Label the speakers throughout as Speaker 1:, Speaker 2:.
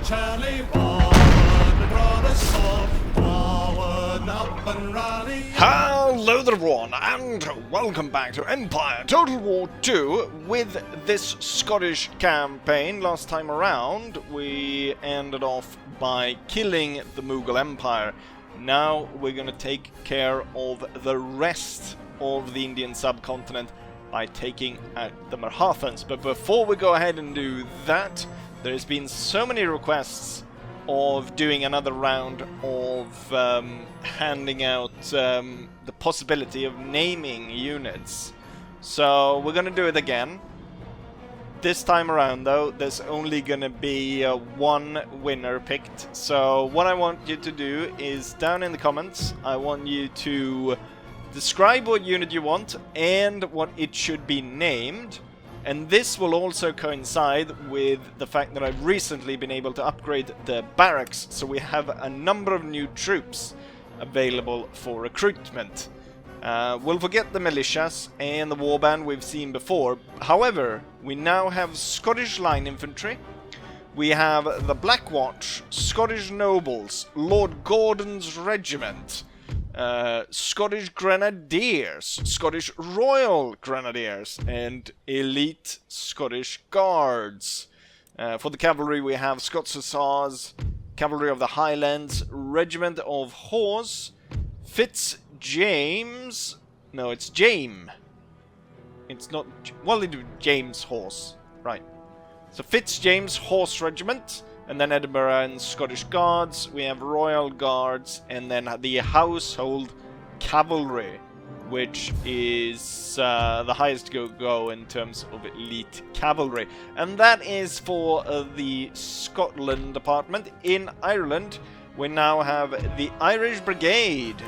Speaker 1: Charlie Warren brought us all forward, up and rally.
Speaker 2: Hello there everyone, and welcome back to Empire Total War 2 with this Scottish campaign. Last time around, we ended off by killing the Mughal Empire. Now we're gonna take care of the rest of the Indian subcontinent by taking out the Marathans. But before we go ahead and do that, there's been so many requests of doing another round of handing out the possibility of naming units. So we're gonna do it again. This time around though, there's only gonna be one winner picked. So what I want you to do is, down in the comments, I want you to describe what unit you want and what it should be named. And this will also coincide with the fact that I've recently been able to upgrade the barracks, so we have a number of new troops available for recruitment. We'll forget the militias and the warband we've seen before. However, we now have Scottish Line Infantry, we have the Black Watch, Scottish Nobles, Lord Gordon's Regiment, Scottish Grenadiers, Scottish Royal Grenadiers, and Elite Scottish Guards. For the cavalry we have Scots Hussars, Cavalry of the Highlands, Regiment of Horse, James. No, it's James. It's not... Well, they do James Horse. Right. So James Horse Regiment. And then Edinburgh and Scottish Guards, we have Royal Guards, and then the Household Cavalry, which is the highest go in terms of elite cavalry. And that is for the Scotland department. In Ireland, we now have the Irish Brigade,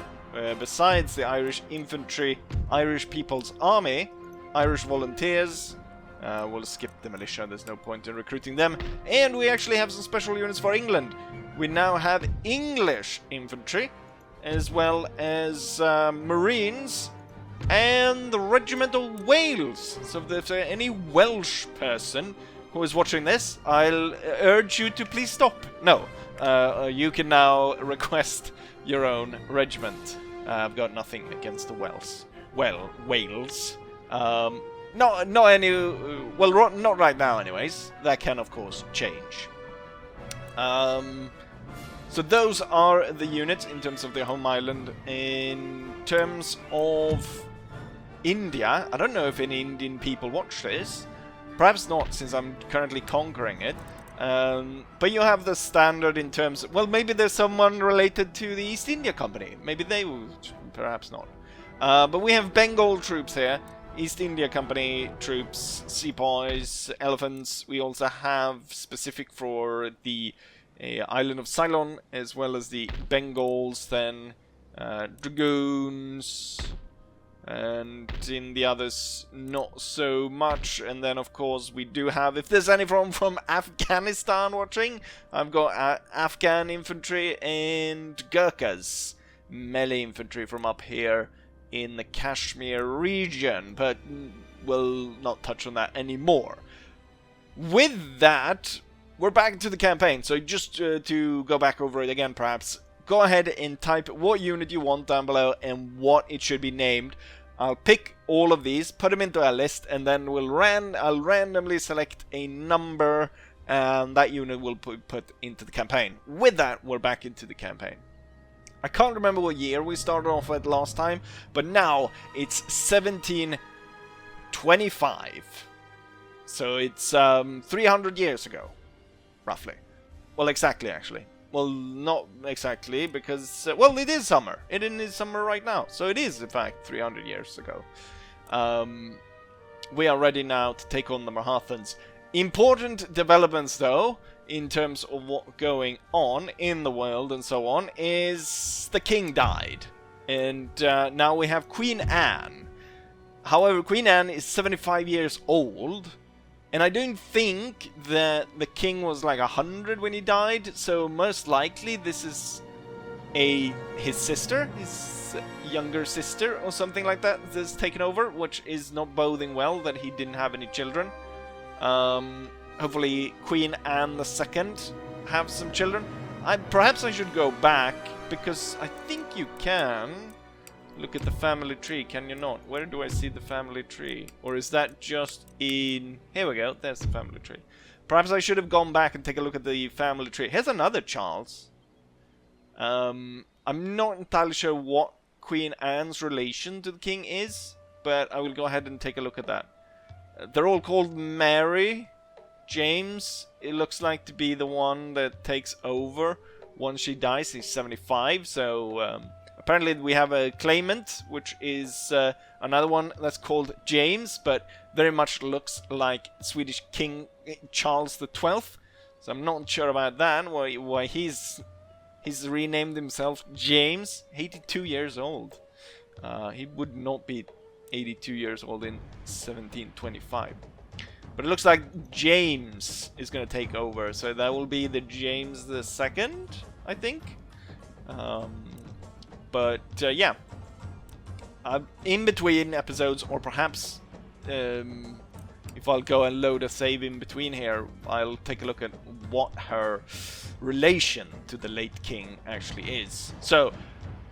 Speaker 2: besides the Irish Infantry, Irish People's Army, Irish Volunteers. We'll skip the militia, there's no point in recruiting them. And we actually have some special units for England. We now have English infantry, as well as Marines, and the Regiment of Wales. So if there's any Welsh person who is watching this, I'll urge you to please stop. No, you can now request your own regiment. I've got nothing against the Wales. Well, Wales. Not any... well, not right now anyways. That can, of course, change. So those are the units in terms of the home island. In terms of India, I don't know if any Indian people watch this. Perhaps not, since I'm currently conquering it. But you have the standard in terms... Well, maybe there's someone related to the East India Company. Maybe they would... Perhaps not. But we have Bengal troops here. East India Company troops, sepoys, elephants. We also have specific for the island of Ceylon, as well as the Bengals, then dragoons, and in the others not so much. And then of course we do have, if there's any from Afghanistan watching, I've got Afghan infantry and Gurkhas, melee infantry from up here in the Kashmir region, but we'll not touch on that anymore. With that, we're back to the campaign. So just to go back over it again, perhaps, go ahead and type what unit you want down below and what it should be named. I'll pick all of these, put them into a list, and then I'll randomly select a number, and that unit will put into the campaign. With that, we're back into the campaign. I can't remember what year we started off with last time, but now it's 1725. So it's 300 years ago, roughly. Well, exactly, actually. Well, not exactly, because... well, it is summer. It is summer right now. So it is, in fact, 300 years ago. We are ready now to take on the Marathans. Important developments, though, in terms of what's going on in the world and so on, is the king died. And now we have Queen Anne. However, Queen Anne is 75 years old. And I don't think that the king was like 100 when he died. So most likely this is his sister, his younger sister or something like that that's taken over, which is not boding well that he didn't have any children. Hopefully Queen Anne II have some children. Perhaps I should go back, because I think you can look at the family tree, can you not? Where do I see the family tree? Or is that just in... Here we go, there's the family tree. Perhaps I should have gone back and take a look at the family tree. Here's another Charles. I'm not entirely sure what Queen Anne's relation to the king is, but I will go ahead and take a look at that. They're all called Mary. James, it looks like to be the one that takes over once she dies. He's 75, so apparently we have a claimant, which is another one that's called James, but very much looks like Swedish King Charles XII. So I'm not sure about that, why he's renamed himself James. 82 years old. He would not be 82 years old in 1725. But it looks like James is going to take over, so that will be the James II, I think. Yeah. In between episodes, or perhaps if I'll go and load a save in between here, I'll take a look at what her relation to the late king actually is. So,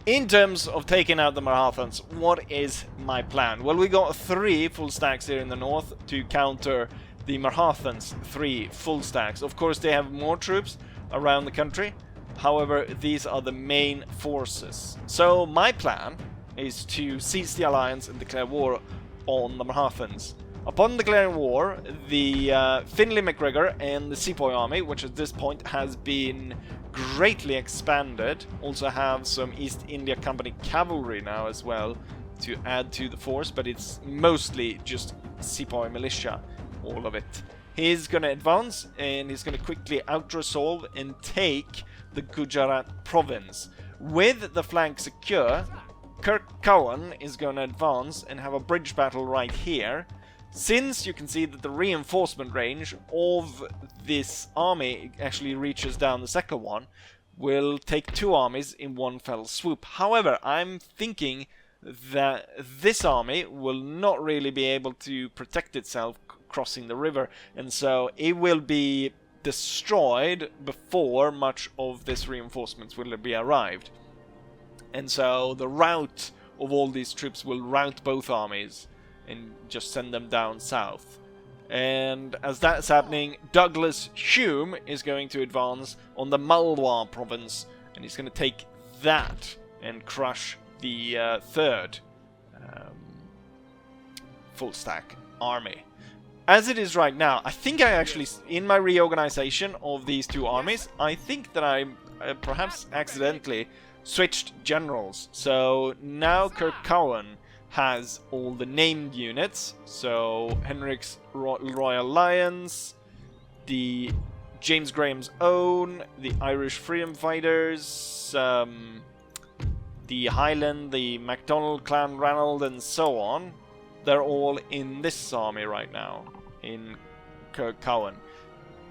Speaker 2: in terms of taking out the Marathons, what is my plan? Well, we got 3 full stacks here in the north to counter the Marathons' 3 full stacks. Of course, they have more troops around the country. However, these are the main forces. So, my plan is to seize the alliance and declare war on the Marathons. Upon declaring war, the Finlay MacGregor and the Sepoy army, which at this point has been greatly expanded, also have some East India Company cavalry now as well to add to the force, but it's mostly just Sepoy militia, all of it. He's going to advance, and he's going to quickly out-resolve and take the Gujarat province. With the flank secure, Kirk Cowan is going to advance and have a bridge battle right here. Since you can see that the reinforcement range of this army actually reaches down the second one, will take 2 armies in one fell swoop. However, I'm thinking that this army will not really be able to protect itself crossing the river, and so it will be destroyed before much of this reinforcements will be arrived. And so the route of all these troops will route both armies and just send them down south. And as that's happening, Douglas Hume is going to advance on the Malwa province, and he's going to take that and crush the 3rd full stack army. As it is right now, I think I actually, in my reorganization of these 2 armies, I think that I perhaps accidentally switched generals. So now Kirk Cowan has all the named units, so Henrik's Royal Lions, the James Graham's Own, the Irish Freedom Fighters, the Highland, the MacDonald Clan Ranald, and so on. They're all in this army right now, in Kirk Cowan.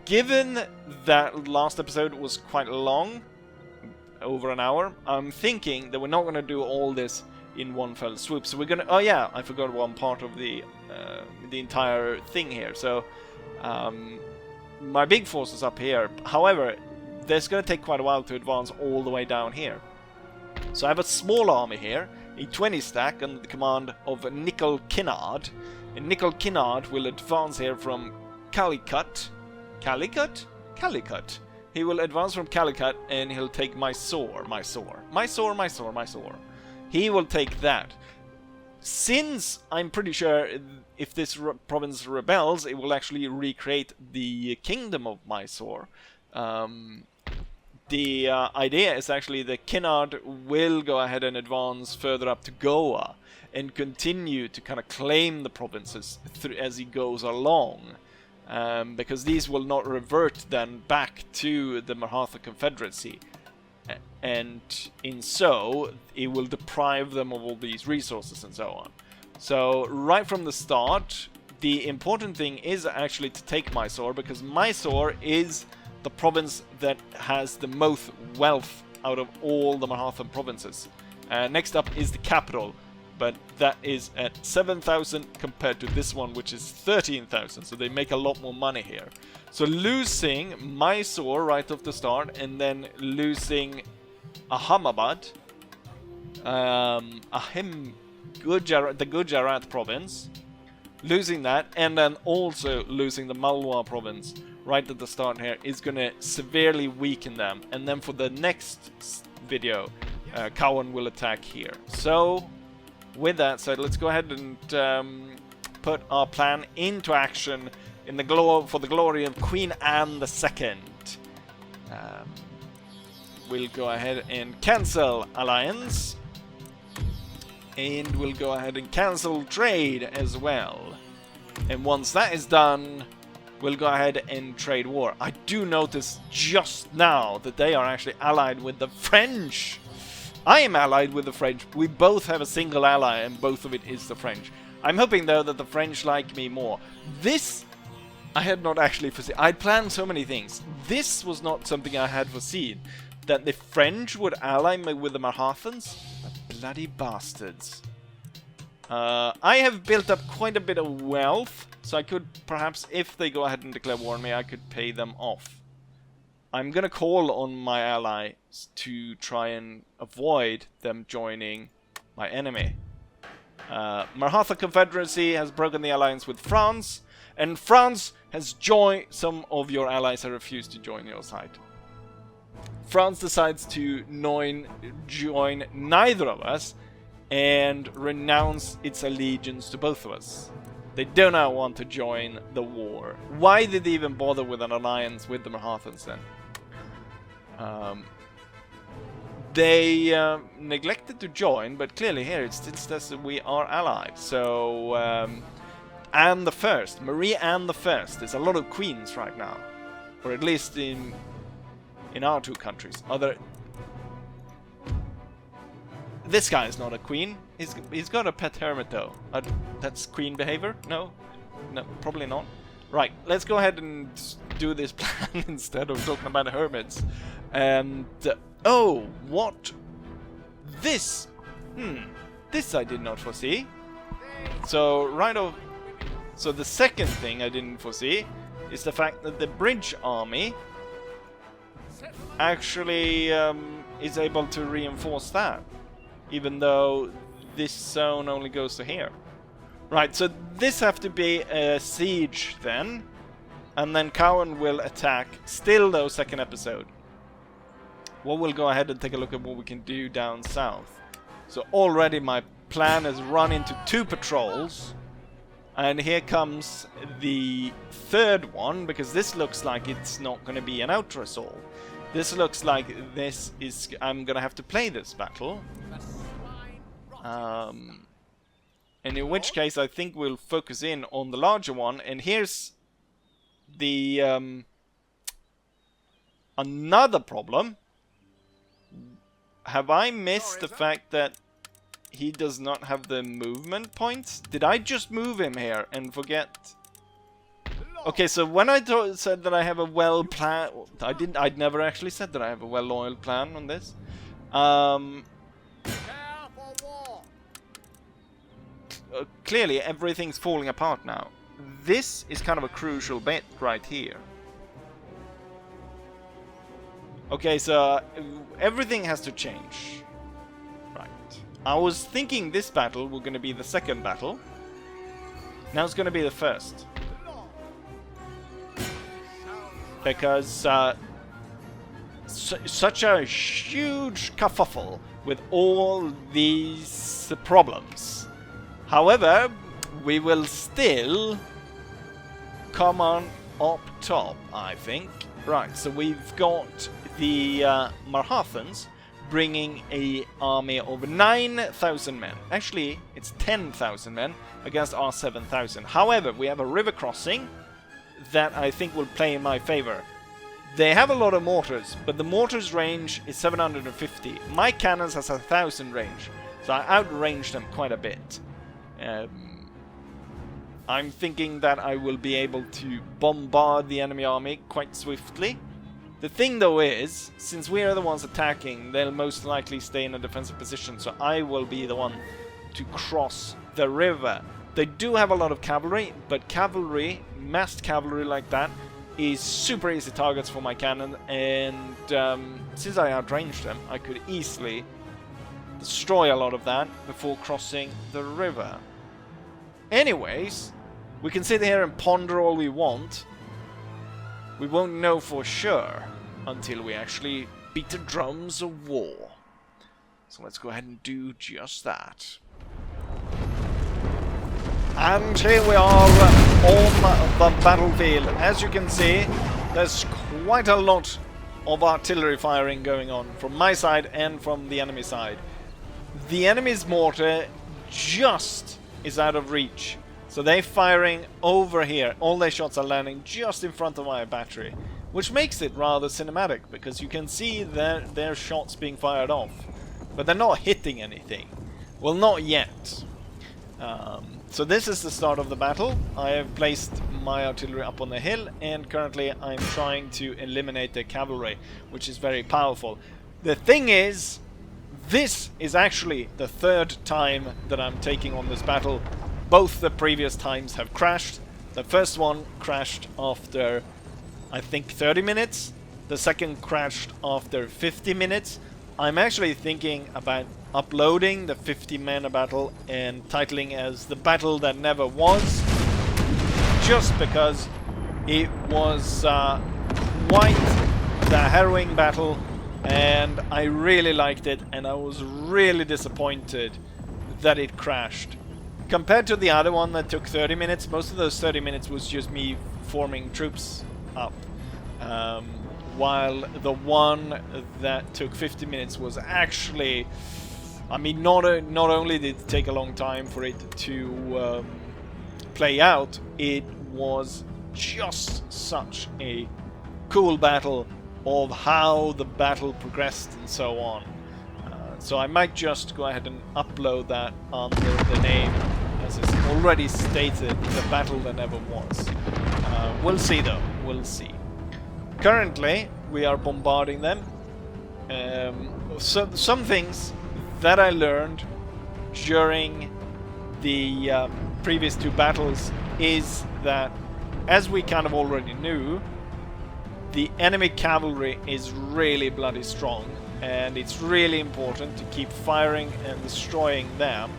Speaker 2: Given that last episode was quite long, over an hour, I'm thinking that we're not going to do all this in one fell swoop. So we're gonna... Oh yeah, I forgot one part of the entire thing here. So my big force is up here. However, there's going to take quite a while to advance all the way down here. So I have a small army here, a 20 stack under the command of Nicol Kinnard. And Nicol Kinnard will advance here from Calicut. Calicut? Calicut. He will advance from Calicut and he'll take Mysore. He will take that. Since I'm pretty sure if this province rebels, it will actually recreate the kingdom of Mysore. The idea is actually that Kinnard will go ahead and advance further up to Goa and continue to kind of claim the provinces as he goes along. Because these will not revert then back to the Maratha Confederacy. And in so, it will deprive them of all these resources and so on. So, right from the start, the important thing is actually to take Mysore, because Mysore is the province that has the most wealth out of all the Maratha provinces. Next up is the capital, but that is at 7,000 compared to this one, which is 13,000. So they make a lot more money here. So losing Mysore right off the start, and then losing Ahmedabad, the Gujarat province, losing that, and then also losing the Malwa province right at the start here is going to severely weaken them. And then for the next video, Cowan will attack here. So with that said, let's go ahead and put our plan into action in the for the glory of Queen Anne II. We'll go ahead and cancel alliance, and we'll go ahead and cancel trade as well. And once that is done, we'll go ahead and trade war. I do notice just now that they are actually allied with the French. I am allied with the French. We both have a single ally, and both of it is the French. I'm hoping though that the French like me more. This I had not actually foreseen. I'd planned so many things. This was not something I had foreseen. That the French would ally me with the Marathans? Bloody bastards. I have built up quite a bit of wealth, so I could perhaps, if they go ahead and declare war on me, I could pay them off. I'm gonna call on my allies to try and avoid them joining my enemy. Maratha Confederacy has broken the alliance with France, and France has joined. Some of your allies have refused to join your side. France decides to join neither of us and renounce its allegiance to both of us. They do not want to join the war. Why did they even bother with an alliance with the Marathans then? They neglected to join, but clearly here it still says that we are allied. So, Anne the First, Marie Anne the First. There's a lot of queens right now, or at least in our two countries. This guy is not a queen. He's got a pet hermit though. That's queen behavior? No, probably not. Right, let's go ahead and do this plan instead of talking about hermits. And oh, what? This? This I did not foresee. So so the second thing I didn't foresee is the fact that the bridge army actually is able to reinforce that, even though this zone only goes to here. Right, so this have to be a siege then, and then Cowan will attack, still though second episode. Well, we'll go ahead and take a look at what we can do down south. So already my plan has run into 2 patrols, and here comes the third one, because this looks like it's not going to be an out-assault. This looks like this is... I'm gonna have to play this battle. And in which case I think we'll focus in on the larger one. And here's the... another problem. Have I missed the fact that he does not have the movement points? Did I just move him here and forget... Okay, so when I said that I have a well-planned... I'd never actually said that I have a well-oiled plan on this. Clearly, everything's falling apart now. This is kind of a crucial bit right here. Okay, so everything has to change. Right. I was thinking this battle was going to be the second battle. Now it's going to be the first. Because such a huge kerfuffle with all these problems. However, we will still come on up top, I think. Right, so we've got the Marathans bringing an army of 9,000 men. Actually, it's 10,000 men against our 7,000. However, we have a river crossing that I think will play in my favor. They have a lot of mortars, but the mortars range is 750. My cannons has 1,000 range, so I outrange them quite a bit. I'm thinking that I will be able to bombard the enemy army quite swiftly. The thing though is, since we are the ones attacking, they'll most likely stay in a defensive position, so I will be the one to cross the river. They do have a lot of cavalry, but cavalry, massed cavalry like that, is super easy targets for my cannon, and since I outranged them, I could easily destroy a lot of that before crossing the river. Anyways, we can sit here and ponder all we want. We won't know for sure until we actually beat the drums of war. So let's go ahead and do just that. And here we are on the battlefield. As you can see, there's quite a lot of artillery firing going on from my side and from the enemy side. The enemy's mortar just is out of reach, so they're firing over here. All their shots are landing just in front of my battery, which makes it rather cinematic, because you can see their shots being fired off, but they're not hitting anything. Well, not yet. So this is the start of the battle. I have placed my artillery up on the hill, and currently I'm trying to eliminate the cavalry, which is very powerful. The thing is, this is actually the third time that I'm taking on this battle. Both the previous times have crashed. The first one crashed after, I think, 30 minutes. The second crashed after 50 minutes. I'm actually thinking about uploading the 50-man battle and titling as The Battle That Never Was, just because it was quite the harrowing battle, and I really liked it, and I was really disappointed that it crashed. Compared to the other one that took 30 minutes, most of those 30 minutes was just me forming troops up. While the one that took 50 minutes was actually, I mean, not only did it take a long time for it to play out, it was just such a cool battle of how the battle progressed and so on. So I might just go ahead and upload that under the name, as it's already stated, The Battle That Never Was. We'll see though, we'll see. Currently, we are bombarding them. Some things that I learned during the previous two battles is that, as we kind of already knew, the enemy cavalry is really bloody strong, and it's really important to keep firing and destroying them,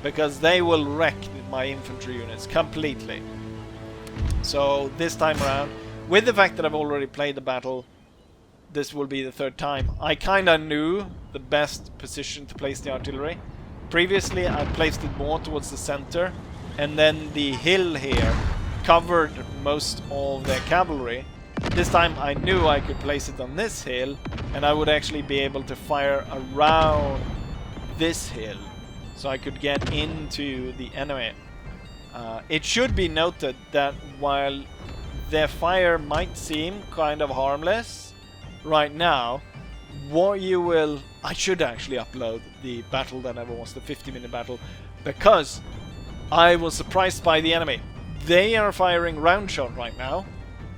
Speaker 2: because they will wreck my infantry units completely. So this time around, with the fact that I've already played the battle, this will be the third time. I kinda knew the best position to place the artillery. Previously I placed it more towards the center, and then the hill here covered most of their cavalry. This time I knew I could place it on this hill, and I would actually be able to fire around this hill, so I could get into the enemy. It should be noted that while their fire might seem kind of harmless right now, what you will... I should actually upload the Battle That Never Was, the 50-minute battle, because I was surprised by the enemy. They are firing round shot right now,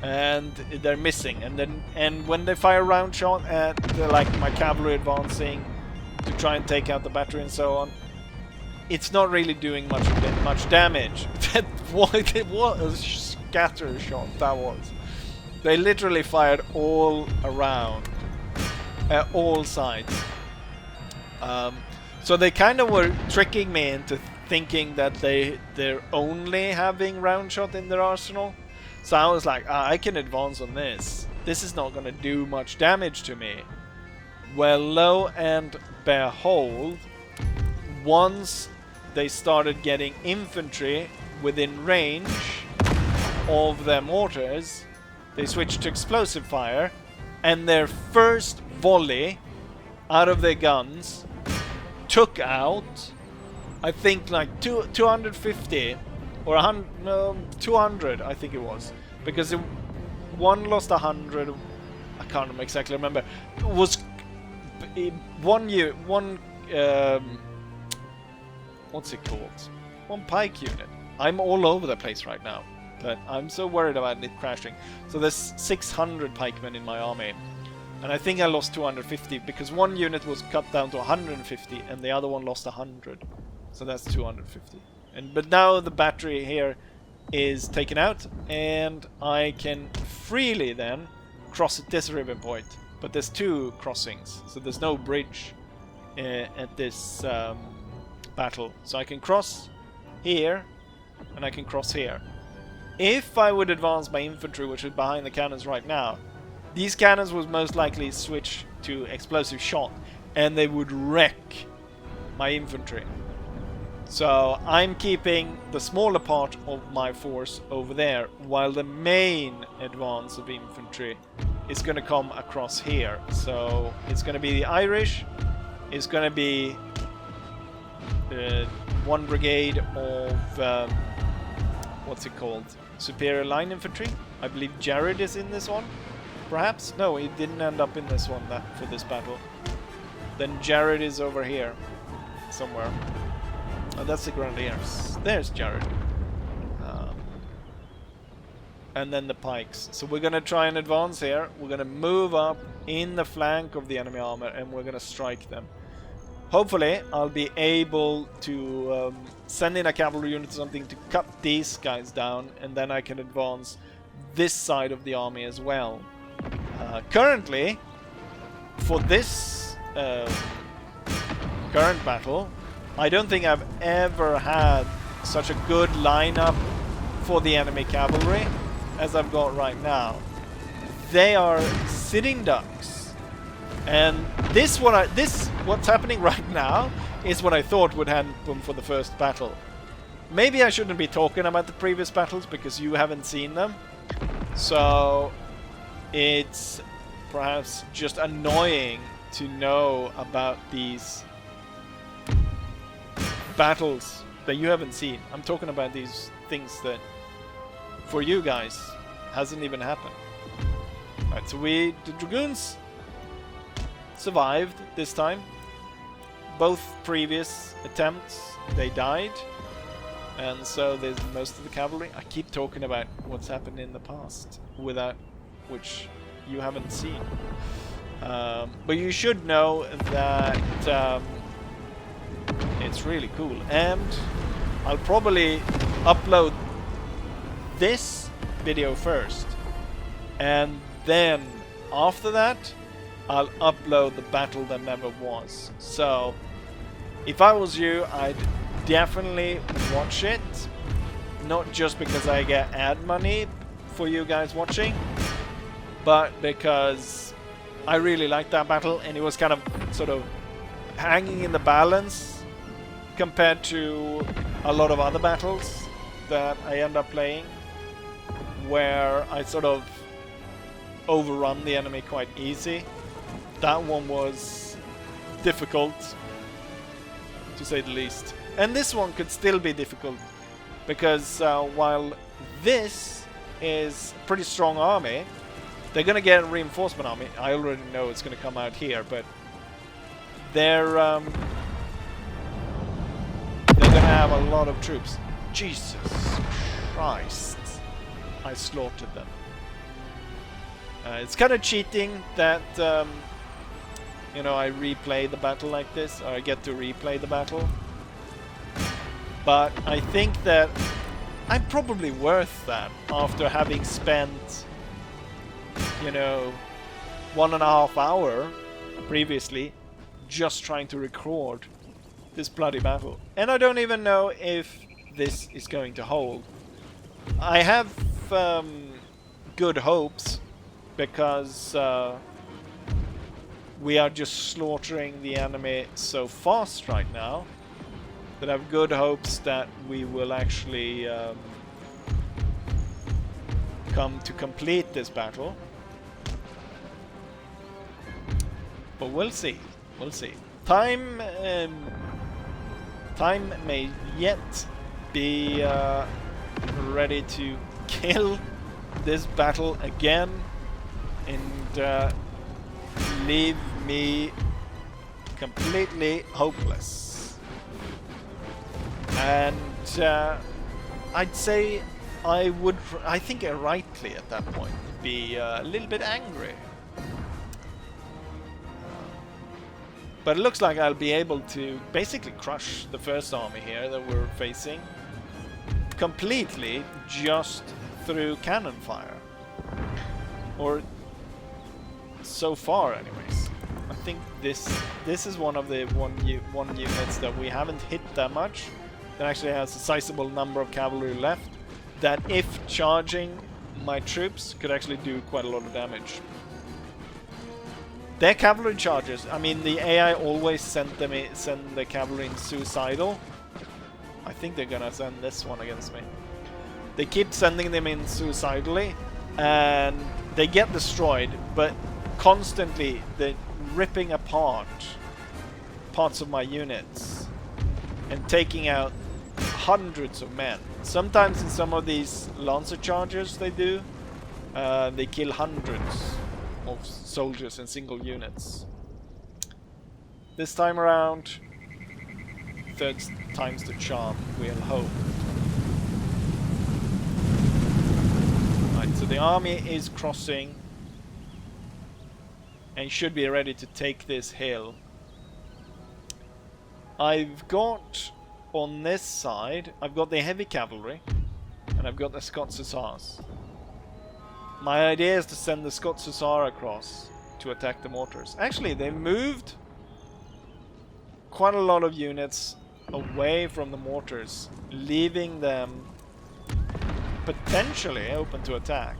Speaker 2: and they're missing. And when they fire round shot at like my cavalry advancing to try and take out the battery and so on, it's not really doing much damage. What a scatter shot that was. They literally fired all around, all sides. So they kind of were tricking me into thinking that they're only having round shot in their arsenal. So I was like, I can advance on this. This is not going to do much damage to me. Well, lo and behold, once they started getting infantry within range of their mortars, they switched to explosive fire, and their first volley out of their guns took out, I think, like 250 or 200, I think it was, because one lost 100. I can't exactly remember. It was one what's it called? One pike unit. I'm all over the place right now, but I'm so worried about it crashing. So there's 600 pikemen in my army, and I think I lost 250 because one unit was cut down to 150 and the other one lost 100. So that's 250. But now the battery here is taken out, and I can freely then cross at this river point. But there's 2 crossings, so there's no bridge at this battle. So I can cross here, and I can cross here. If I would advance my infantry, which is behind the cannons right now, these cannons would most likely switch to explosive shot, and they would wreck my infantry. So I'm keeping the smaller part of my force over there, while the main advance of infantry is going to come across here. So it's going to be the Irish, it's going to be 1 brigade of what's it called? Superior Line Infantry. I believe Jared is in this one. Perhaps? No, he didn't end up in this one for this battle. Then Jared is over here somewhere. Oh, that's the Grenadiers. There's Jared. And then the pikes. So we're going to try and advance here. We're going to move up in the flank of the enemy armor, and we're going to strike them. Hopefully, I'll be able to send in a cavalry unit or something to cut these guys down, and then I can advance this side of the army as well. Currently, for this current battle, I don't think I've ever had such a good lineup for the enemy cavalry as I've got right now. They are sitting ducks, and what's happening right now is what I thought would happen for the first battle. Maybe I shouldn't be talking about the previous battles because you haven't seen them, so it's perhaps just annoying to know about these battles that you haven't seen. I'm talking about these things that for you guys hasn't even happened. Alright, so the Dragoons survived this time. Both previous attempts they died, and so there's most of the cavalry. I keep talking about what's happened in the past without which you haven't seen, but you should know that it's really cool, and I'll probably upload this video first, and then after that I'll upload the battle that never was. So if I was you, I'd definitely watch it, not just because I get ad money for you guys watching, but because I really liked that battle, and it was kind of sort of hanging in the balance compared to a lot of other battles that I end up playing, where I sort of overrun the enemy quite easy. That one was difficult, to say the least. And this one could still be difficult, because while this is a pretty strong army, they're gonna get a reinforcement army. I already know it's gonna come out here, but they're gonna have a lot of troops. Jesus Christ, I slaughtered them. It's kind of cheating that you know, I replay the battle like this, or I get to replay the battle. But I think that I'm probably worth that after having spent, you know, 1.5 hours previously just trying to record this bloody battle. And I don't even know if this is going to hold. I have good hopes, because we are just slaughtering the enemy so fast right now, that I have good hopes that we will actually come to complete this battle. But we'll see. We'll see. Time may yet be ready to kill this battle again and leave me completely hopeless. And I'd say I think rightly at that point, be a little bit angry. But it looks like I'll be able to basically crush the first army here that we're facing completely just through cannon fire. Or so far anyways. I think this is one of the one units that we haven't hit that much, that actually has a sizable number of cavalry left, that if charging my troops could actually do quite a lot of damage. Their cavalry charges, I mean the AI always send the cavalry in suicidal. I think they're gonna send this one against me. They keep sending them in suicidally and they get destroyed, but constantly they're ripping apart parts of my units and taking out hundreds of men. Sometimes in some of these lancer charges they do, they kill hundreds of soldiers in single units. This time around, third time's the charm, we'll hope. Right, so the army is crossing and should be ready to take this hill. I've got on this side, I've got the heavy cavalry and I've got the Scots Hussars. My idea is to send the Scots Hussar across to attack the mortars. Actually, they moved quite a lot of units away from the mortars, leaving them potentially open to attack.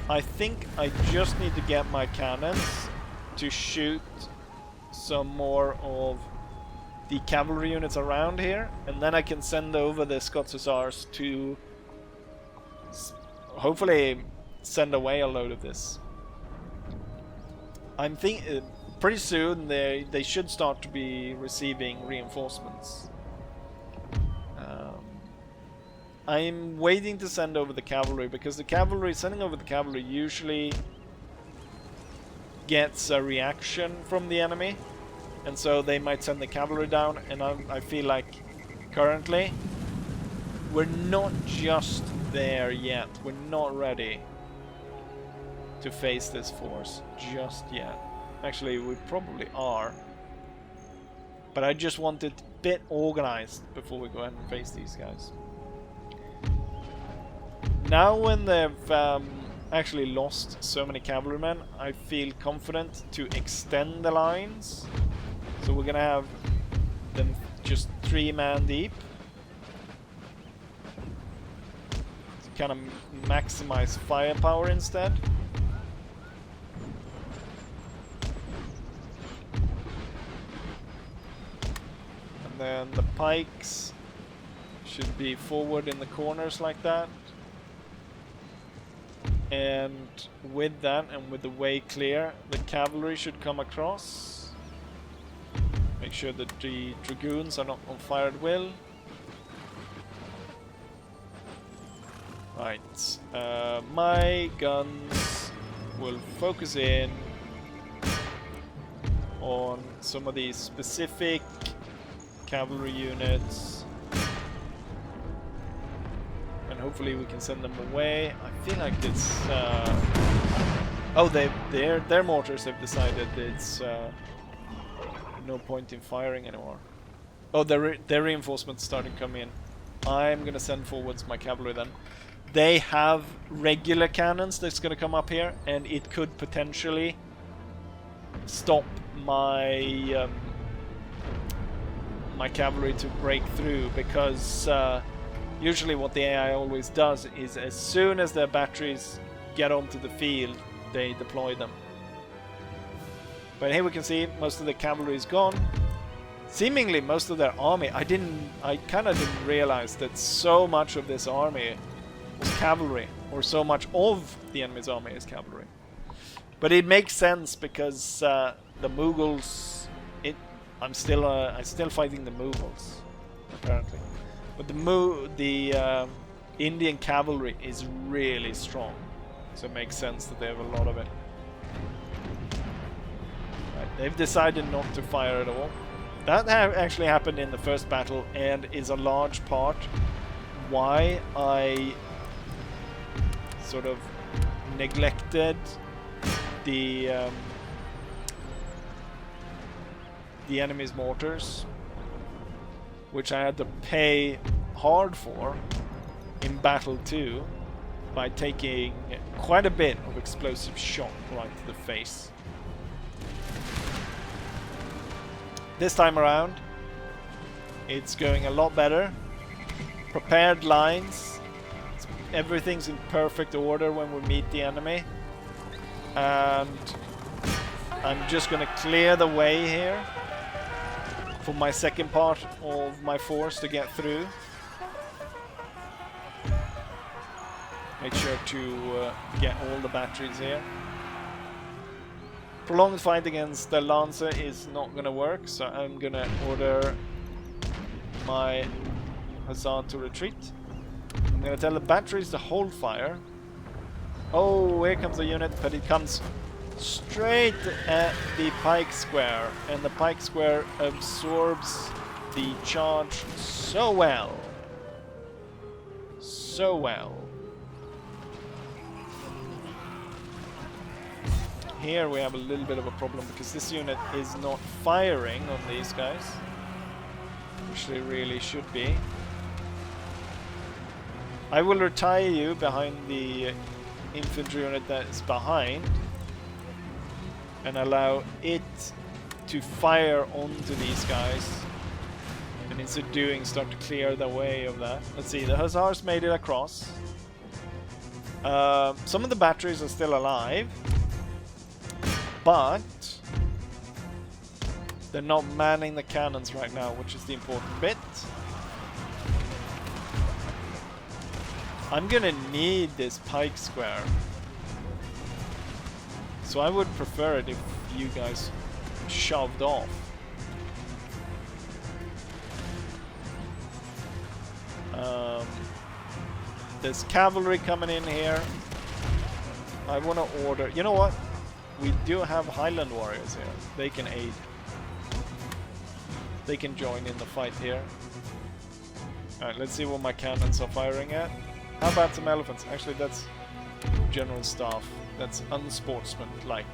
Speaker 2: I think I just need to get my cannons to shoot some more of the cavalry units around here, and then I can send over the Scots Hussars to hopefully send away a load of this. I'm thinking pretty soon they should start to be receiving reinforcements. I'm waiting to send over the cavalry because sending over the cavalry usually gets a reaction from the enemy, and so they might send the cavalry down, and I feel like currently we're not just there yet. We're not ready to face this force just yet. Actually, we probably are. But I just want it a bit organized before we go ahead and face these guys. Now when they've actually lost so many cavalrymen, I feel confident to extend the lines. So we're gonna have them just 3-man deep. Kind of maximize firepower instead. And then the pikes should be forward in the corners like that. And with that, and with the way clear, the cavalry should come across. Make sure that the dragoons are not on fire at will. Right, my guns will focus in on some of these specific cavalry units, and hopefully we can send them away. I feel like it's oh, their mortars have decided it's no point in firing anymore. Oh, their reinforcements starting to come in. I'm gonna send forwards my cavalry then. They have regular cannons that's going to come up here, and it could potentially stop my my cavalry to break through, because usually what the AI always does is as soon as their batteries get onto the field, they deploy them. But here we can see most of the cavalry is gone. Seemingly most of their army. I kind of didn't realize that so much of this army was cavalry, or so much of the enemy's army is cavalry. But it makes sense because the Mughals. I'm still fighting the Mughals apparently, but the Indian cavalry is really strong, so it makes sense that they have a lot of it. Right, they've decided not to fire at all. That actually happened in the first battle, and is a large part why I sort of neglected the the enemy's mortars, which I had to pay hard for in Battle 2 by taking quite a bit of explosive shot right to the face. This time around, it's going a lot better. Prepared lines. Everything's in perfect order when we meet the enemy. And I'm just gonna clear the way here for my second part of my force to get through. Make sure to get all the batteries here. Prolonged fight against the Lancer is not gonna work, so I'm gonna order my Hussar to retreat. I'm gonna tell the batteries to hold fire. Oh, here comes the unit, but it comes straight at the pike square, and the pike square absorbs the charge so well. So well. Here we have a little bit of a problem because this unit is not firing on these guys, which they really should be. I will retire you behind the infantry unit that is behind and allow it to fire onto these guys, and in so doing start to clear the way of that. Let's see, the Hussars made it across. Some of the batteries are still alive, but they're not manning the cannons right now, which is the important bit. I'm gonna need this pike square, so I would prefer it if you guys shoved off. There's cavalry coming in here. I want to order... You know what? We do have Highland warriors here. They can aid. They can join in the fight here. Alright, let's see what my cannons are firing at. How about some elephants? Actually, that's general staff. That's unsportsmanlike.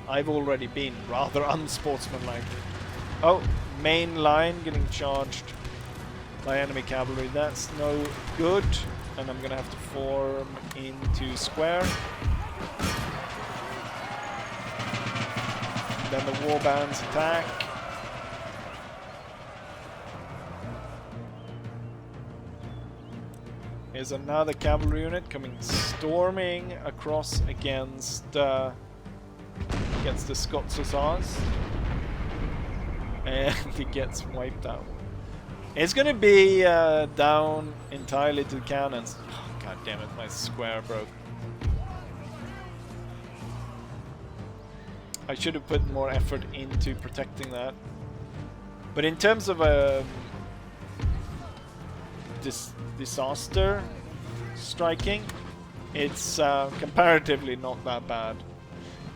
Speaker 2: I've already been rather unsportsmanlike. Oh, main line getting charged by enemy cavalry. That's no good. And I'm gonna have to form into square. Then the warbands attack. Here's another cavalry unit coming storming across against the Scots Hussars, and he gets wiped out. It's gonna be down entirely to cannons. Oh, God damn it, my square broke. I should have put more effort into protecting that. But in terms of disaster striking, it's comparatively not that bad.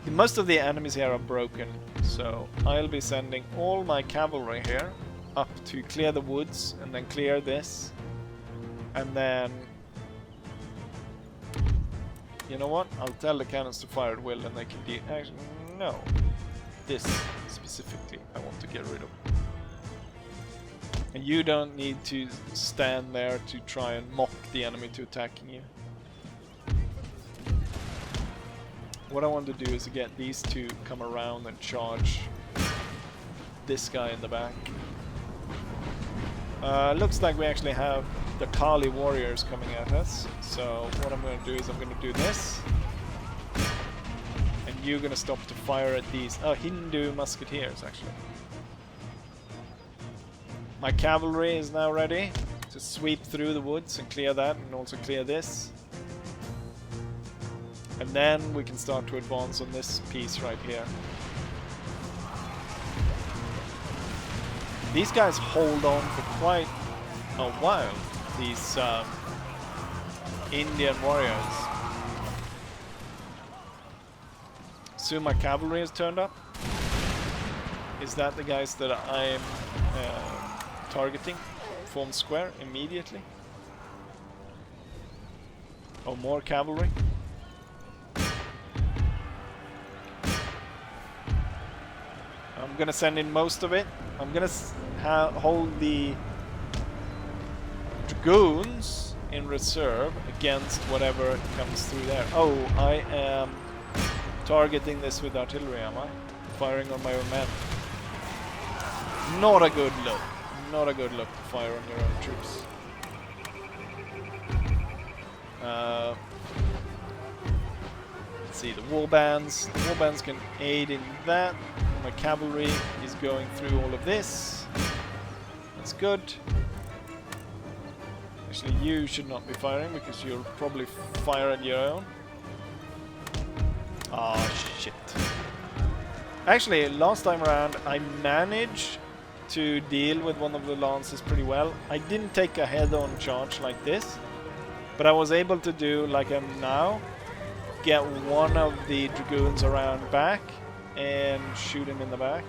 Speaker 2: Most of the enemies here are broken, so I'll be sending all my cavalry here up to clear the woods and then clear this, and then you know what? I'll tell the cannons to fire at will, and they can actually no. This specifically I want to get rid of. And you don't need to stand there to try and mock the enemy to attacking you. What I want to do is to get these two come around and charge this guy in the back. Looks like we actually have the Kali warriors coming at us. So what I'm going to do is I'm going to do this. And you're going to stop to fire at these Hindu musketeers actually. My cavalry is now ready to sweep through the woods and clear that, and also clear this. And then we can start to advance on this piece right here. These guys hold on for quite a while, these Indian warriors. Soon my cavalry has turned up. Is that the guys that I'm targeting? Form square immediately. Oh, more cavalry. I'm I'm gonna send in most of it. I'm gonna hold the Dragoons in reserve against whatever comes through there. Oh, I am targeting this with artillery, am I? Firing on my own men. Not a good look. Not a good look to fire on your own troops. Let's see, the warbands. The warbands can aid in that. My cavalry is going through all of this. That's good. Actually, you should not be firing because you'll probably fire at your own. Oh, shit. Actually, last time around, I managed to deal with one of the lances pretty well. I didn't take a head-on charge like this, but I was able to do, like I'm now, get one of the Dragoons around back and shoot him in the back,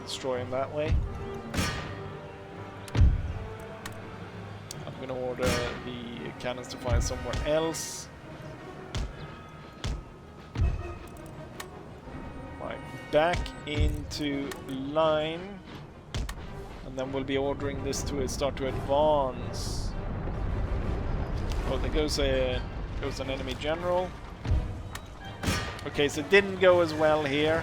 Speaker 2: destroy him that way. I'm gonna order the cannons to fire somewhere else. Right, back into line, and then we'll be ordering this to start to advance. Oh, there goes an enemy general. Okay, so it didn't go as well here.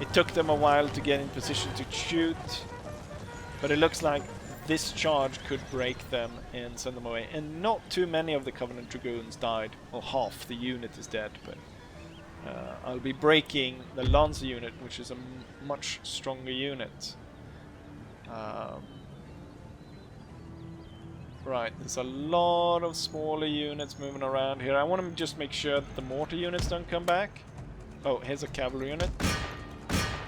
Speaker 2: It took them a while to get in position to shoot, but it looks like this charge could break them and send them away. And not too many of the Covenant Dragoons died. Well, half the unit is dead, but I'll be breaking the Lancer unit, which is a much stronger unit. Right, there's a lot of smaller units moving around here. I want to just make sure that the mortar units don't come back. Oh, here's a cavalry unit.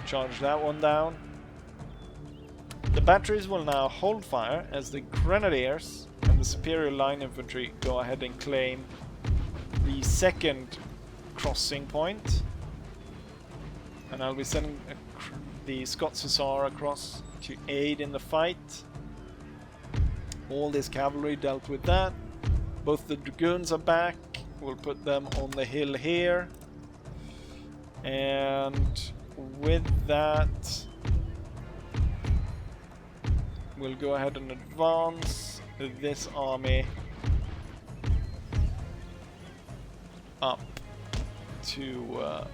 Speaker 2: Charge that one down. The batteries will now hold fire as the grenadiers and the superior line infantry go ahead and claim the second crossing point. And I'll be sending the Scots Hussar across to aid in the fight. All this cavalry dealt with that. Both the Dragoons are back. We'll put them on the hill here. And with that, we'll go ahead and advance this army up to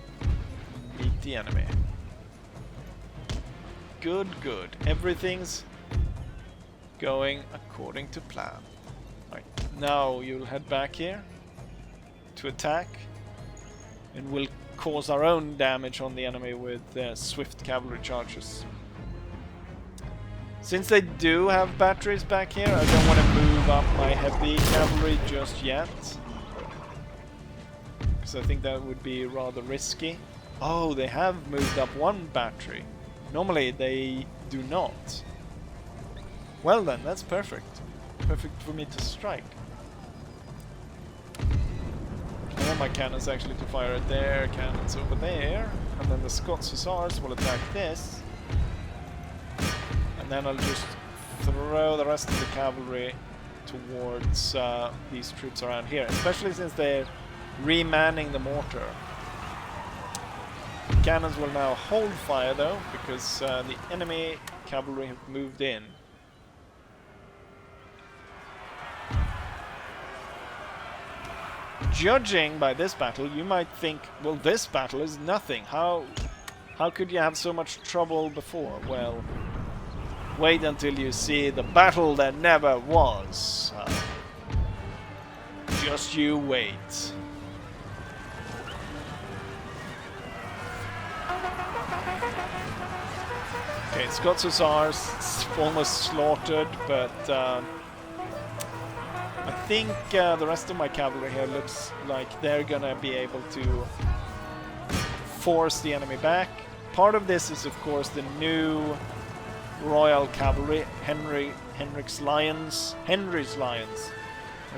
Speaker 2: meet the enemy. Good, good. Everything's going according to plan. Right, now you'll head back here to attack, and we'll cause our own damage on the enemy with swift cavalry charges. Since they do have batteries back here, I don't want to move up my heavy cavalry just yet, because I think that would be rather risky. Oh, they have moved up one battery. Normally they do not. Well then, that's perfect. Perfect for me to strike. I want my cannons actually to fire at their cannons over there, and then the Scots Hussars will attack this. And then I'll just throw the rest of the cavalry towards these troops around here, especially since they're remanning the mortar. The cannons will now hold fire though, because the enemy cavalry have moved in. Judging by this battle, you might think, well, this battle is nothing. How could you have so much trouble before? Well, wait until you see the battle that never was. Just you wait. Okay, Scots Hussars almost slaughtered, but I think the rest of my cavalry here looks like they're gonna be able to force the enemy back. Part of this is, of course, the new Royal Cavalry, Henry's Lions. I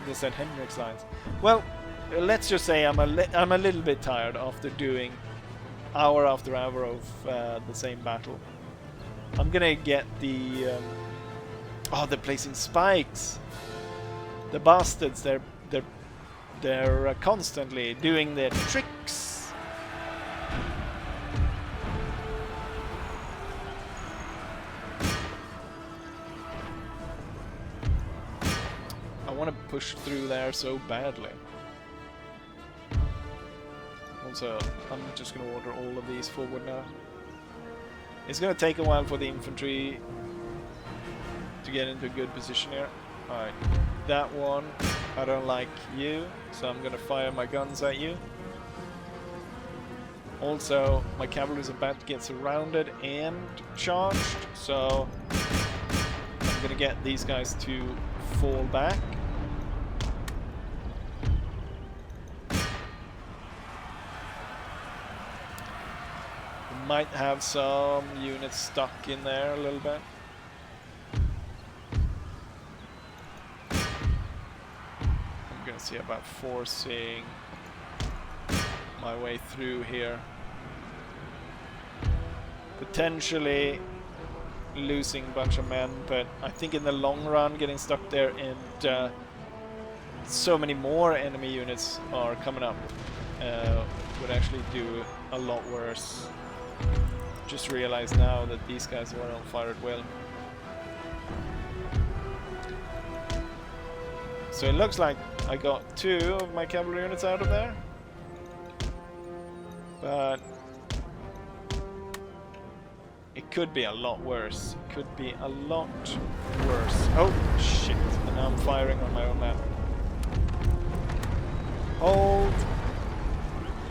Speaker 2: just said Henry's Lions. Well, let's just say I'm a little bit tired after doing hour after hour of the same battle. I'm gonna get the oh, they're placing spikes. The bastards, they're constantly doing their tricks. push through there so badly. Also, I'm just going to order all of these forward now. It's going to take a while for the infantry to get into a good position here. Alright, that one, I don't like you, so I'm going to fire my guns at you. Also, my cavalry is about to get surrounded and charged, so I'm going to get these guys to fall back. We might have some units stuck in there a little bit. I'm going to see about forcing my way through here. Potentially losing a bunch of men, but I think in the long run getting stuck there and so many more enemy units are coming up would actually do a lot worse. Just realized now that these guys were on fire at will. So it looks like I got 2 of my cavalry units out of there. But it could be a lot worse. It could be a lot worse. Oh, shit. And now I'm firing on my own man. Hold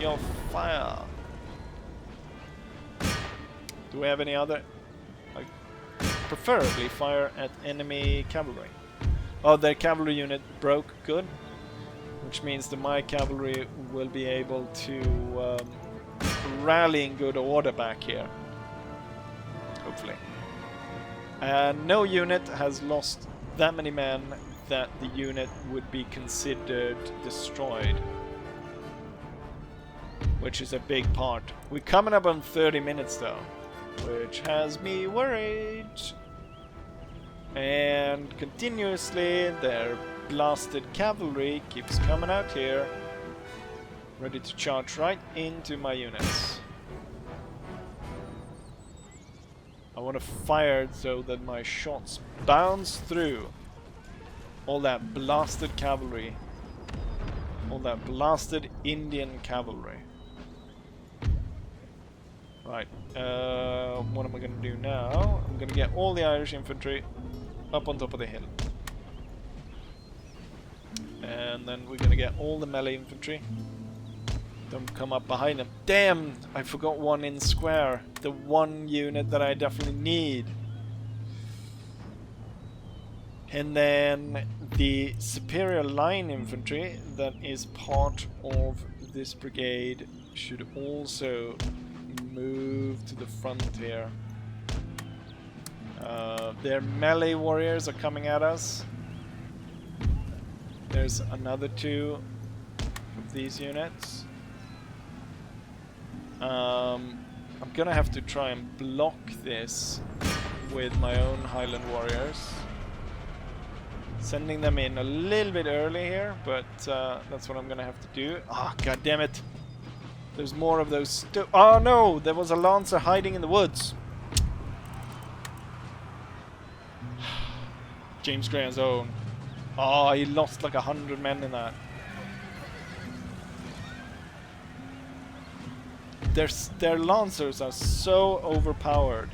Speaker 2: your fire. Do we have any other? I preferably fire at enemy cavalry. Oh, their cavalry unit broke. Good. Which means that my cavalry will be able to rally in good order back here. Hopefully. No unit has lost that many men that the unit would be considered destroyed. Which is a big part. We're coming up on 30 minutes though, which has me worried. And continuously their blasted cavalry keeps coming out here, ready to charge right into my units. I want to fire so that my shots bounce through all that blasted cavalry, all that blasted Indian cavalry. Right, what am I going to do now? I'm going to get all the Irish infantry up on top of the hill. And then we're going to get all the melee infantry. Don't come up behind them. Damn! I forgot one in square. The one unit that I definitely need. And then the superior line infantry that is part of this brigade should also move to the front here. Their melee warriors are coming at us. There's another 2 of these units. I'm gonna have to try and block this with my own Highland warriors. Sending them in a little bit early here, but that's what I'm gonna have to do. Ah, god damn it! There's more of those. Oh no! There was a lancer hiding in the woods. James Graham's own. Oh, he lost like 100 men in that. Their lancers are so overpowered.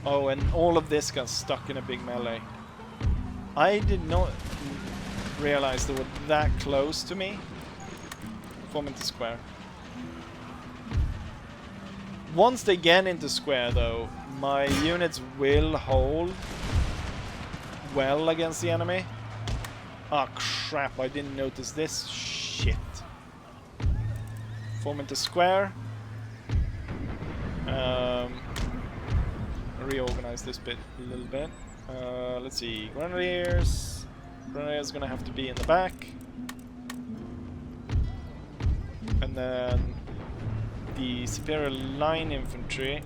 Speaker 2: Oh, and all of this got stuck in a big melee. I did not realize they were that close to me. Form into square. Once they get into square though, my units will hold well against the enemy. Ah, crap, I didn't notice this. Shit. Form into square. Reorganize this bit a little bit. Let's see, Grenadiers. Grenadiers gonna have to be in the back. And then the superior line infantry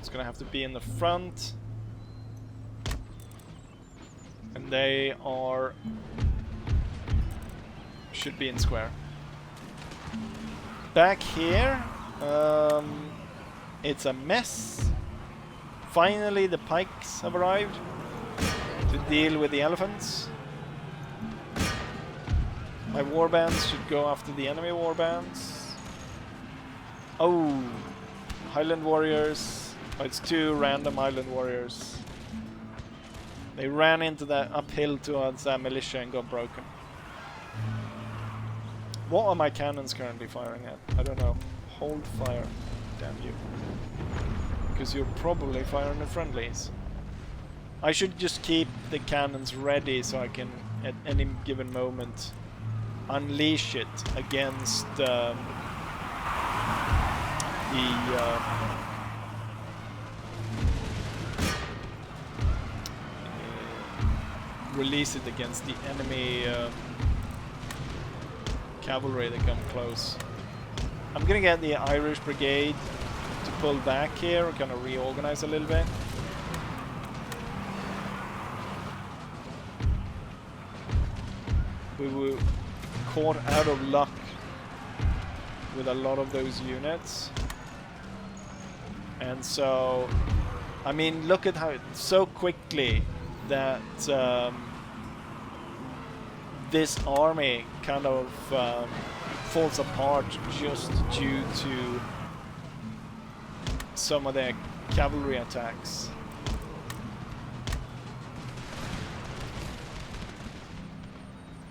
Speaker 2: is gonna have to be in the front. And they are should be in square. Back here, it's a mess. Finally, the pikes have arrived. to deal with the elephants. My warbands should go after the enemy warbands. Oh, Highland warriors. Oh, it's 2 random Highland warriors. They ran into that uphill towards that militia and got broken. What are my cannons currently firing at? I don't know. Hold fire. Damn you. Because you're probably firing at friendlies. I should just keep the cannons ready so I can, at any given moment, unleash it against release it against the enemy cavalry that come close. I'm gonna get the Irish Brigade to pull back here, kind of reorganize a little bit. We were caught out of luck with a lot of those units. And so, I mean, look at how so quickly that this army kind of falls apart just due to some of their cavalry attacks.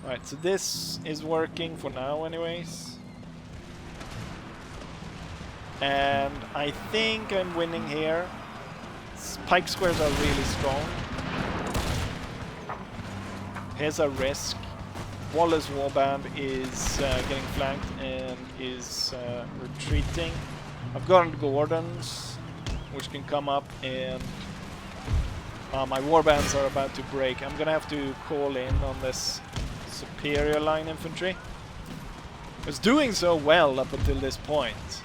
Speaker 2: Right, so this is working for now anyways. And I think I'm winning here. Pike squares are really strong. Here's a risk. Wallace Warband is getting flanked and is retreating. I've got Gordons, which can come up, and my warbands are about to break. I'm gonna have to call in on this superior line infantry. It's doing so well up until this point.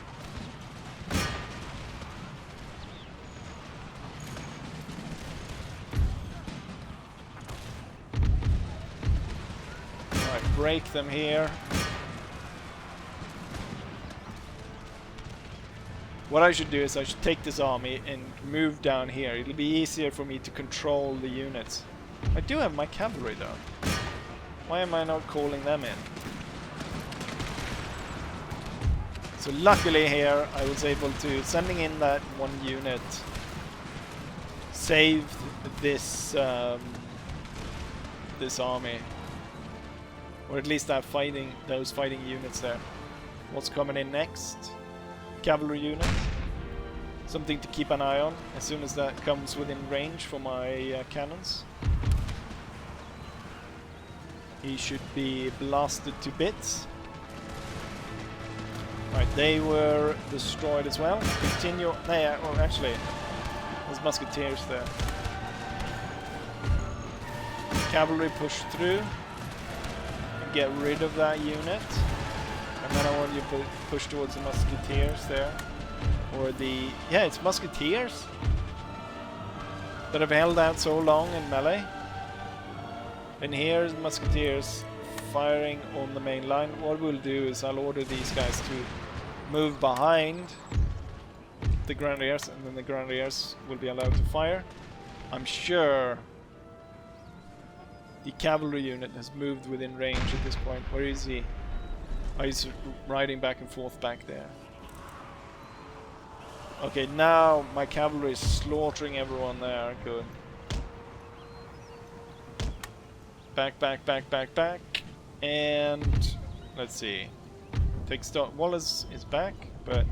Speaker 2: Alright, break them here. What I should do is I should take this army and move down here. It'll be easier for me to control the units. I do have my cavalry though. Why am I not calling them in? So luckily here I was able to, sending in that one unit, save this this army. Or at least that those fighting units there. What's coming in next? Cavalry unit. Something to keep an eye on as soon as that comes within range for my cannons. He should be blasted to bits. Right, they were destroyed as well. Continue. No, well, actually, there's musketeers there. Cavalry push through and get rid of that unit. And then I want you to push towards the musketeers there. Or the... yeah, it's musketeers that have held out so long in melee. And here's musketeers firing on the main line. What we'll do is I'll order these guys to move behind the grenadiers, and then the grenadiers will be allowed to fire. I'm sure the cavalry unit has moved within range at this point. Where is he? Oh, he's riding back and forth back there. Okay, now my cavalry is slaughtering everyone there. Good. Back. And let's see. Take stock. Wallace is back, but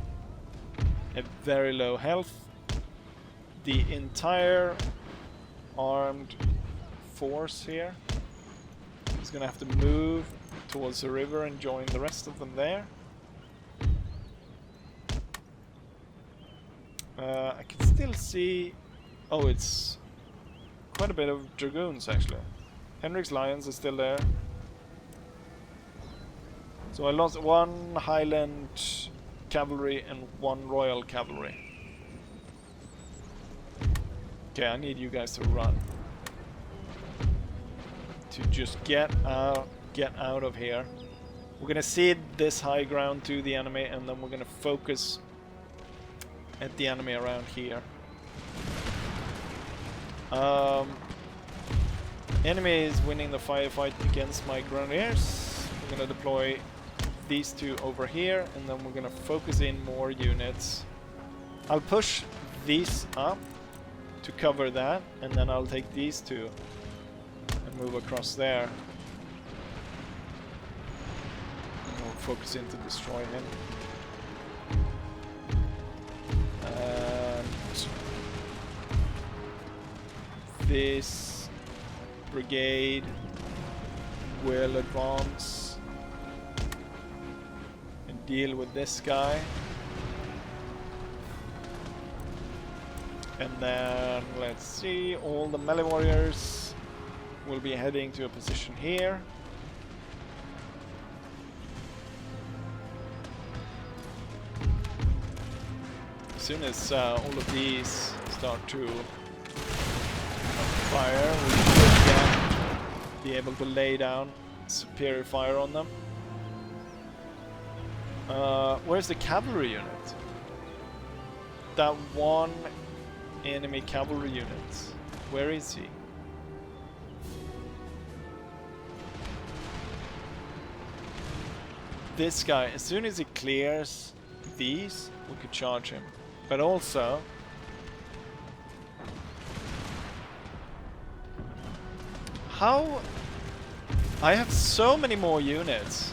Speaker 2: at very low health. The entire armed force here is gonna have to move towards the river and join the rest of them there. I can still see... oh, it's quite a bit of dragoons actually. Henrik's Lions is still there. So I lost 1 Highland cavalry and 1 Royal cavalry. Okay, I need you guys to run. To just get out of here. We're gonna cede this high ground to the enemy, and then we're gonna focus at the enemy around here. Enemy is winning the firefight against my grenadiers. We're gonna deploy these two over here, and then we're gonna focus in more units. I'll push these up to cover that, and then I'll take these two and move across there. And we'll focus in to destroy him. And this brigade will advance and deal with this guy. And then, let's see, all the melee warriors will be heading to a position here. As soon as all of these start to fire, we should then be able to lay down superior fire on them. Where's the cavalry unit? That one enemy cavalry unit. Where is he? This guy, as soon as he clears these, we could charge him. But also, how I have so many more units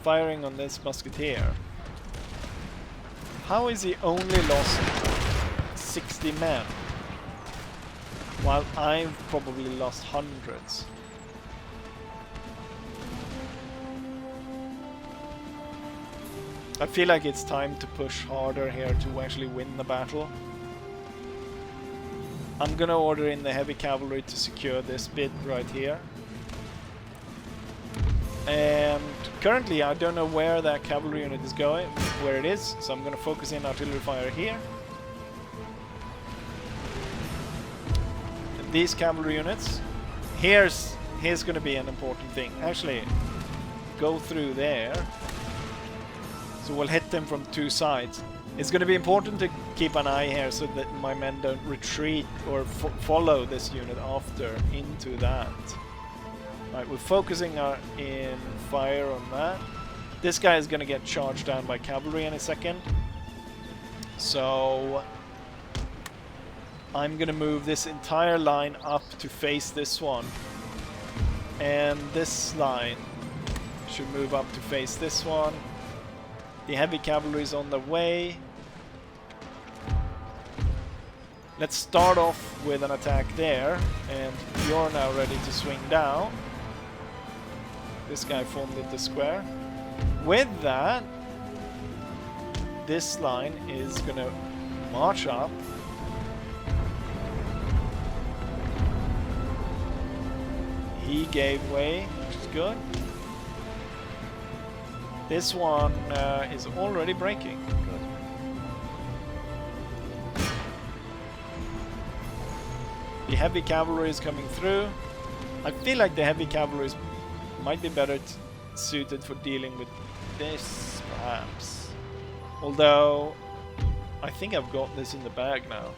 Speaker 2: firing on this musketeer. How is he only lost 60 men, while I've probably lost hundreds? I feel like it's time to push harder here to actually win the battle. I'm gonna order in the heavy cavalry to secure this bit right here. And currently I don't know where that cavalry unit is going, where it is, so I'm gonna focus in artillery fire here. And these cavalry units, here's gonna be an important thing. Actually, go through there. So we'll hit them from two sides. It's going to be important to keep an eye here so that my men don't retreat or follow this unit after into that. Right, we're focusing in fire on that. This guy is going to get charged down by cavalry in a second. So I'm going to move this entire line up to face this one. And this line should move up to face this one. The heavy cavalry is on the way. Let's start off with an attack there, and you're now ready to swing down. This guy formed into square. With that, this line is gonna march up. He gave way, which is good. This one is already breaking. Good. The heavy cavalry is coming through. I feel like the heavy cavalry might be better suited for dealing with this, perhaps. Although, I think I've got this in the bag now.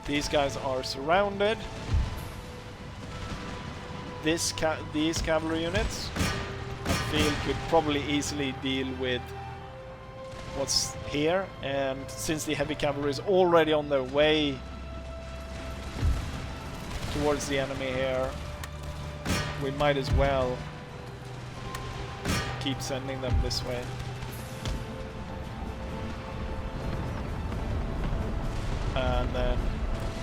Speaker 2: These guys are surrounded. These cavalry units, I feel, could probably easily deal with what's here, and since the heavy cavalry is already on their way towards the enemy here, we might as well keep sending them this way. And then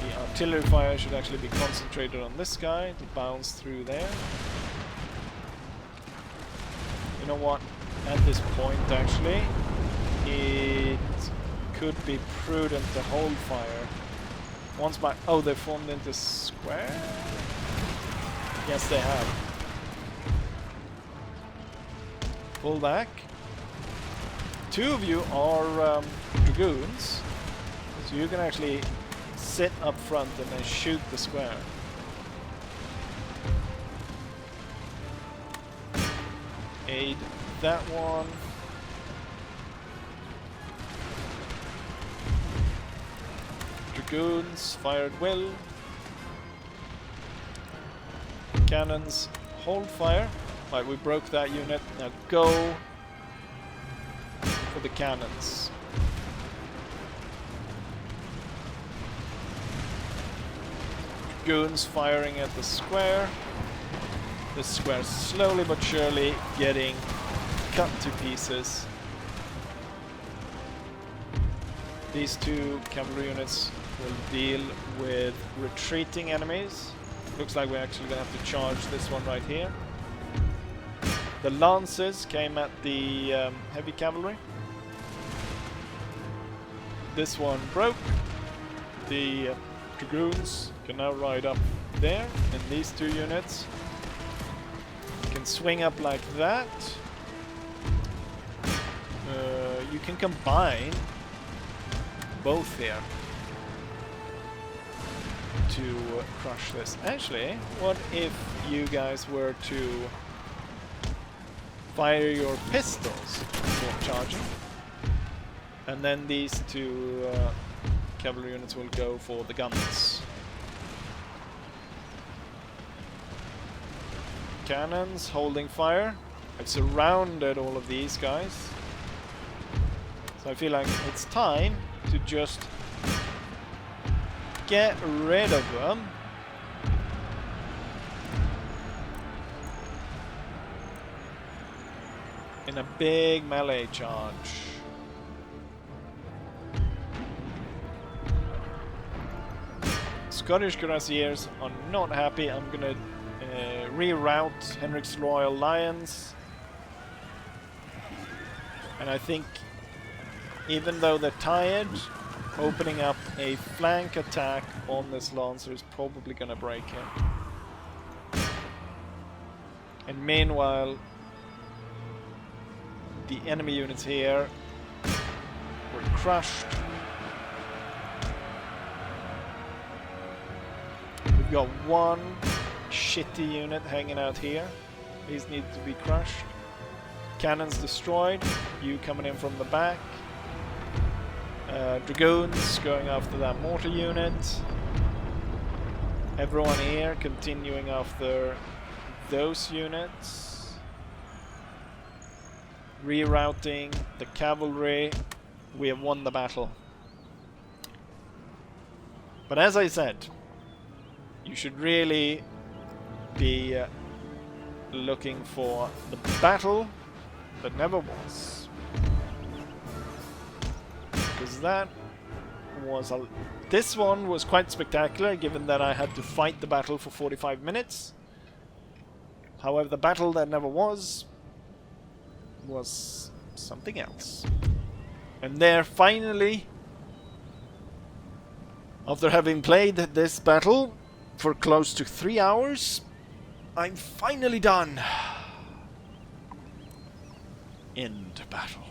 Speaker 2: the artillery fire should actually be concentrated on this guy to bounce through there. You know what? At this point, actually, it could be prudent to hold fire. Once by... Oh, they formed into square? Yes, they have. Pull back. Two of you are dragoons, so you can actually sit up front and then shoot the square. Aid that one. Dragoons, fire at will. Cannons, hold fire. Right, we broke that unit. Now go for the cannons. Dragoons firing at the square. The square slowly but surely getting cut to pieces. These two cavalry units will deal with retreating enemies. Looks like we're actually going to have to charge this one right here. The lances came at the heavy cavalry. This one broke. The dragoons can now ride up there, and these two units can swing up like that. You can combine both here to crush this. Actually, what if you guys were to fire your pistols before charging, and then these two cavalry units will go for the guns. Cannons holding fire. I've surrounded all of these guys, so I feel like it's time to just get rid of them. In a big melee charge. Scottish Cuirassiers are not happy. I'm gonna reroute Henrik's Royal Lions. And I think, even though they're tired, opening up a flank attack on this Lancer is probably gonna break him. And meanwhile, the enemy units here were crushed. We've got one shitty unit hanging out here. These need to be crushed. Cannons destroyed. You coming in from the back. Dragoons going after that mortar unit. Everyone here continuing after those units. Rerouting the cavalry. We have won the battle. But as I said, you should really be looking for the battle that never was. Because that was this one was quite spectacular, given that I had to fight the battle for 45 minutes. However, the battle that never was something else. And there, finally, after having played this battle for close to 3 hours, I'm finally done. End battle.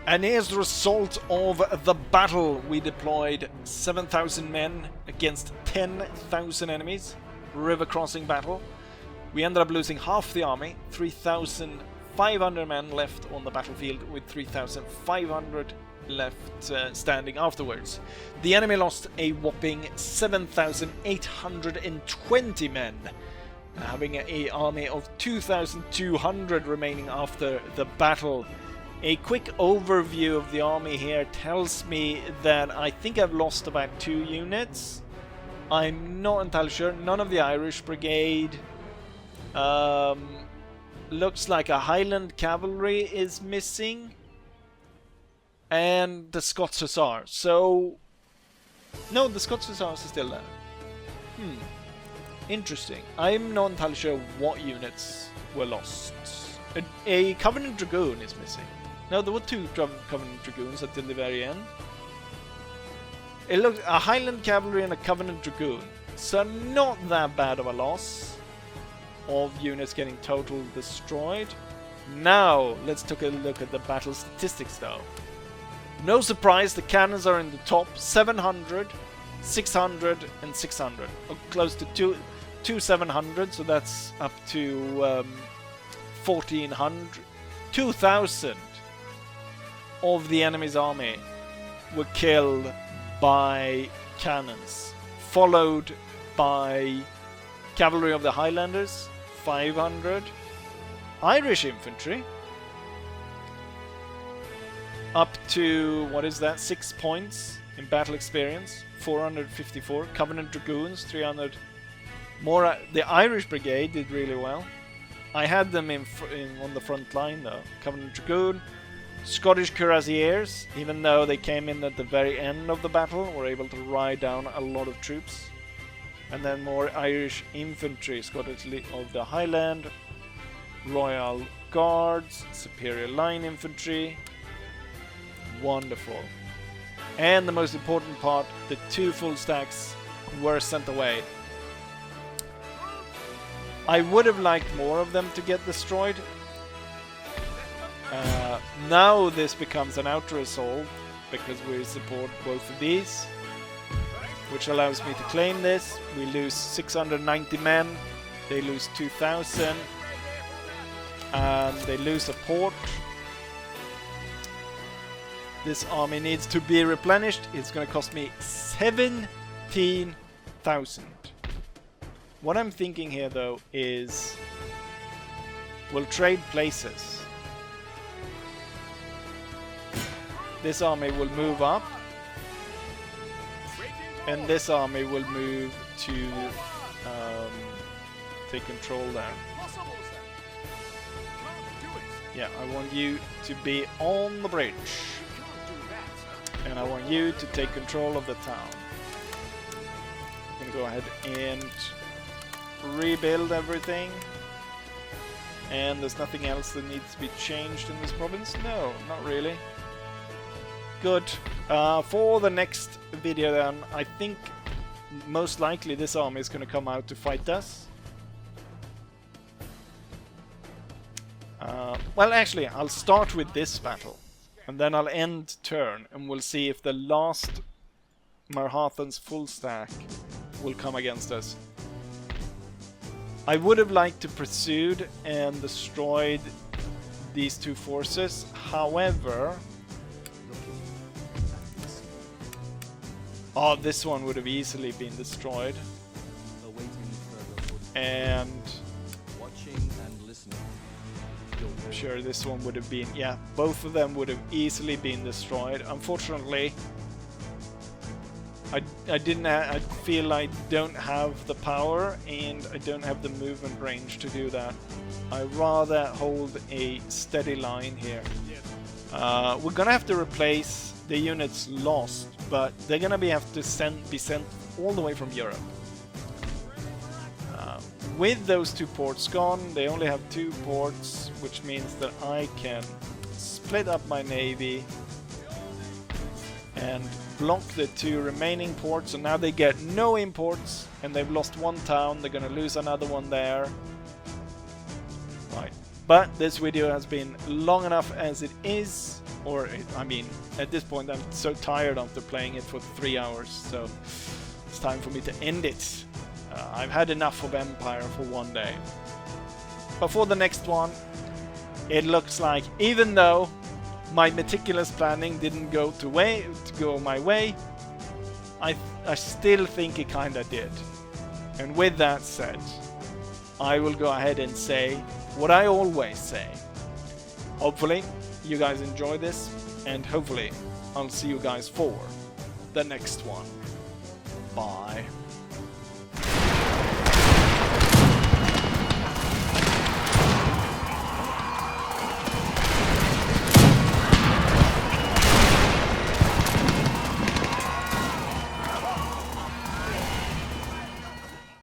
Speaker 2: And here's the result of the battle. We deployed 7,000 men against 10,000 enemies. River crossing battle. We ended up losing half the army, 3,500 men left on the battlefield with 3,500 left standing afterwards. The enemy lost a whopping 7,820 men, having an army of 2,200 remaining after the battle. A quick overview of the army here tells me that I think I've lost about 2 units. I'm not entirely sure. None of the Irish Brigade. Looks like a Highland Cavalry is missing. And the Scots Hussars. So... no, the Scots Hussars are still there. Interesting. I'm not entirely sure what units were lost. A Covenant Dragoon is missing. No, there were 2 Covenant Dragoons until the very end. It looks a Highland Cavalry and a Covenant Dragoon. So not that bad of a loss of units getting total destroyed. Now, let's take a look at the battle statistics though. No surprise, the cannons are in the top. 700, 600 and 600. Close to 700, so that's up to 1,400. 2,000 of the enemy's army were killed by cannons, followed by Cavalry of the Highlanders, 500. Irish infantry, up to, what is that, 6 points in battle experience, 454. Covenant Dragoons, 300. More, the Irish Brigade did really well. I had them on the front line though. Covenant Dragoon. Scottish Cuirassiers, even though they came in at the very end of the battle, were able to ride down a lot of troops. And then more Irish infantry, Scottish of the Highland, Royal Guards, Superior Line Infantry. Wonderful. And the most important part, the 2 full stacks were sent away. I would have liked more of them to get destroyed. Now this becomes an auto-assault because we support both of these, which allows me to claim this. We lose 690 men, they lose 2,000, and they lose a port. This army needs to be replenished. It's going to cost me 17,000. What I'm thinking here though is we'll trade places. This army will move up, and this army will move to take control there. Yeah, I want you to be on the bridge, and I want you to take control of the town. I'm gonna go ahead and rebuild everything. And there's nothing else that needs to be changed in this province? No, not really. Good. For the next video then, I think most likely this army is going to come out to fight us. Well, actually, I'll start with this battle, and then I'll end turn, and we'll see if the last Marhathan's full stack will come against us. I would have liked to pursued and destroyed these 2 forces, however... oh, this one would have easily been destroyed. And... I'm sure this one would have been... yeah, both of them would have easily been destroyed. Unfortunately, I feel I don't have the power and I don't have the movement range to do that. I'd rather hold a steady line here. We're gonna have to replace the units lost, but they're gonna have to be sent all the way from Europe. With those 2 ports gone, they only have 2 ports, which means that I can split up my navy and block the 2 remaining ports, and now they get no imports, and they've lost 1 town. They're gonna lose another one there. Right, but this video has been long enough as it is. Or, I mean, at this point I'm so tired after playing it for 3 hours, so it's time for me to end it. I've had enough of Empire for one day. But for the next one, it looks like, even though my meticulous planning didn't go my way, I still think it kinda did. And with that said, I will go ahead and say what I always say. Hopefully you guys enjoy this, and hopefully I'll see you guys for the next one. Bye.